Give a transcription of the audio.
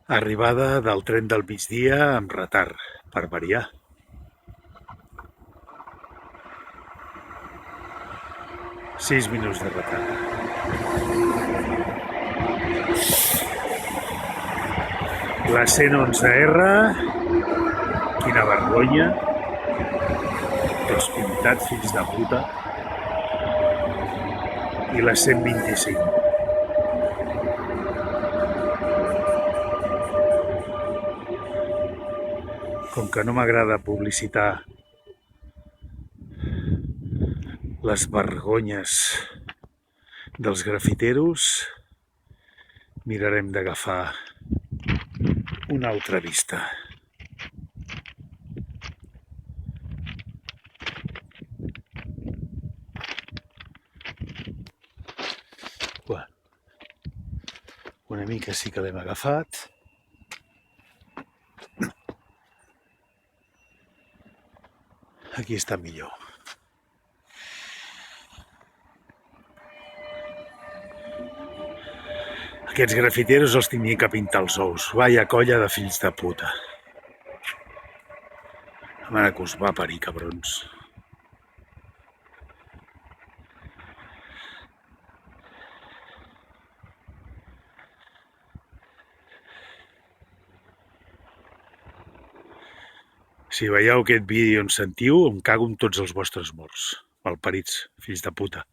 Arribada del tren del migdia amb retard, per variar. Sis minuts de retard. La 111R, quina vergonya. Tots pintats, fills de puta. I la 125. Com que no m'agrada publicitar les vergonyes dels grafiteros, mirarem d'agafar una altra vista. Bueno, una mica sí que l'hem agafat. Aquí està millor. Aquests grafiteros els tenia que pintar els ous. Vaya colla de fills de puta. La mare que us va parir, cabrons. Si veieu aquest vídeo i en sentiu, em cago en tots els vostres morts. Malparits, fills de puta.